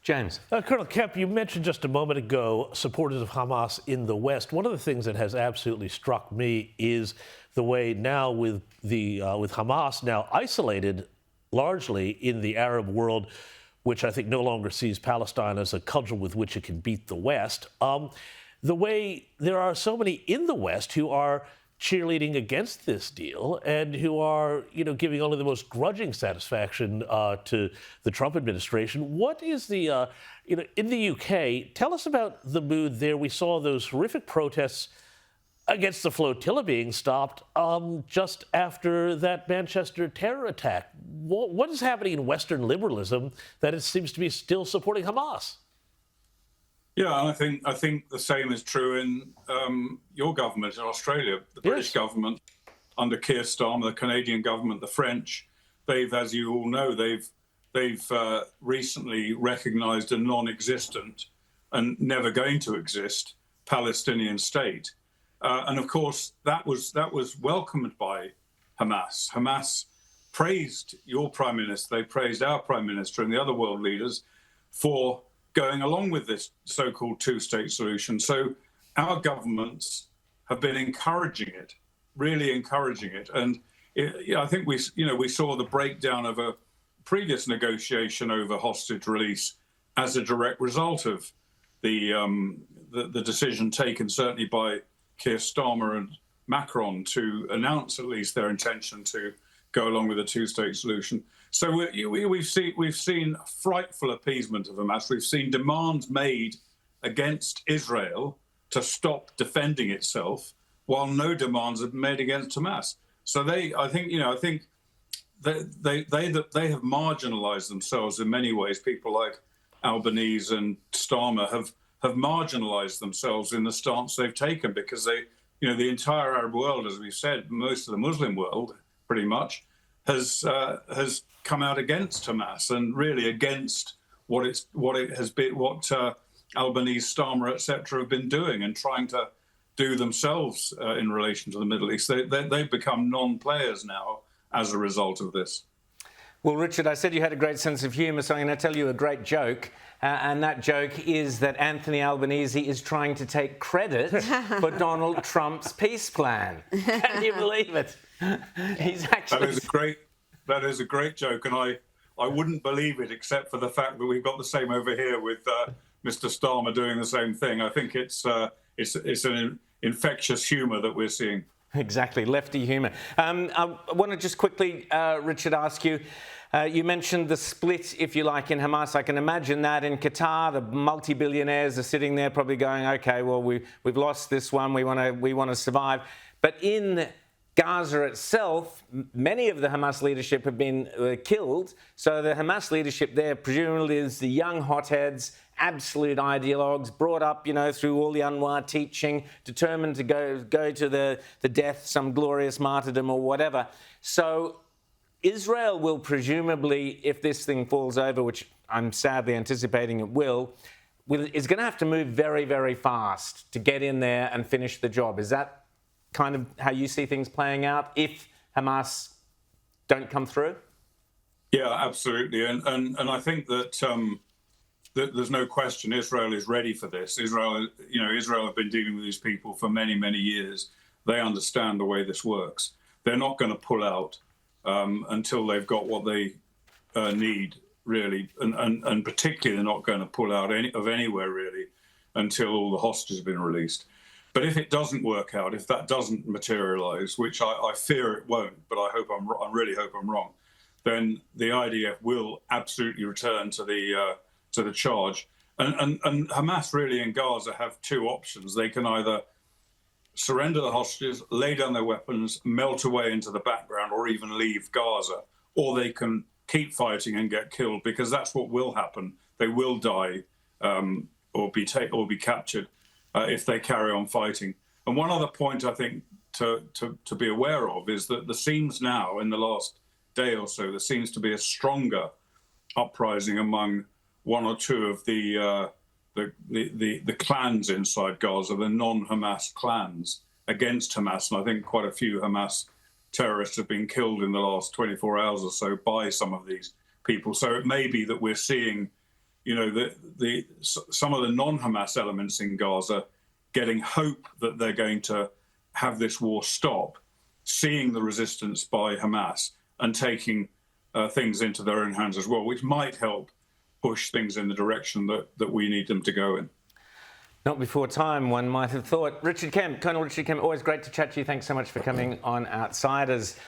James. Colonel Kemp, you mentioned just a moment ago supporters of Hamas in the West. One of the things that has absolutely struck me is the way now with Hamas now isolated largely in the Arab world, which I think no longer sees Palestine as a cudgel with which it can beat the West. The way there are so many in the West who are cheerleading against this deal and who are, giving only the most grudging satisfaction to the Trump administration. What is the, in the UK, tell us about the mood there. We saw those horrific protests against the flotilla being stopped just after that Manchester terror attack. What is happening in Western liberalism that it seems to be still supporting Hamas? Yeah, and I think the same is true in your government in Australia. The British government, under Keir Starmer, the Canadian government, the French, they've, as you all know, they've recently recognised a non-existent and never going to exist Palestinian state, and of course that was welcomed by Hamas. Hamas praised your prime minister, they praised our prime minister and the other world leaders for going along with this so-called two-state solution. So our governments have been encouraging it, really encouraging it. And I think we saw the breakdown of a previous negotiation over hostage release as a direct result of the decision taken certainly by Keir Starmer and Macron to announce at least their intention to go along with a two-state solution. So we've seen frightful appeasement of Hamas. We've seen demands made against Israel to stop defending itself, while no demands have been made against Hamas. So I think they have marginalised themselves in many ways. People like Albanese and Starmer have marginalised themselves in the stance they've taken, because the entire Arab world, as we've said, most of the Muslim world, pretty much, has come out against Hamas and really against what Albanese, Starmer, etc. have been doing and trying to do themselves in relation to the Middle East. They've become non-players now as a result of this. Well, Richard, I said you had a great sense of humour, so I'm going to tell you a great joke. And that joke is that Anthony Albanese is trying to take credit for Donald Trump's peace plan. Can you believe it? He's actually... That is a great joke, and I wouldn't believe it except for the fact that we've got the same over here with Mr. Starmer doing the same thing. I think it's an infectious humour that we're seeing. Exactly, lefty humour. I want to just quickly, Richard, ask you, you mentioned the split, if you like, in Hamas. I can imagine that in Qatar, the multi-billionaires are sitting there probably going, OK, well, we've lost this one, we want to survive. But in Gaza itself, many of the Hamas leadership have been killed. So the Hamas leadership there presumably is the young hotheads, absolute ideologues, brought up, through all the Anwar teaching, determined to go to the death, some glorious martyrdom or whatever. So Israel will presumably, if this thing falls over, which I'm sadly anticipating it will, is going to have to move very, very fast to get in there and finish the job. Is that kind of how you see things playing out if Hamas don't come through? Yeah, absolutely. And I think that there's no question Israel is ready for this. Israel have been dealing with these people for many, many years. They understand the way this works. They're not going to pull out until they've got what they need, really. And particularly, they're not going to pull out anywhere, really, until all the hostages have been released. But if it doesn't work out, if that doesn't materialise, which I fear it won't, but I really hope I'm wrong, then the IDF will absolutely return to the charge. And Hamas really in Gaza have two options. They can either surrender the hostages, lay down their weapons, melt away into the background, or even leave Gaza, or they can keep fighting and get killed, because that's what will happen. They will die or be captured if they carry on fighting. And one other point I think to be aware of is that there seems now, in the last day or so, there seems to be a stronger uprising among one or two of the clans inside Gaza, the non-Hamas clans against Hamas. And I think quite a few Hamas terrorists have been killed in the last 24 hours or so by some of these people. So it may be that we're seeing some of the non-Hamas elements in Gaza getting hope that they're going to have this war stop, seeing the resistance by Hamas and taking things into their own hands as well, which might help push things in the direction that we need them to go in. Not before time, one might have thought. Richard Kemp, Colonel Richard Kemp, always great to chat to you. Thanks so much for coming on Outsiders.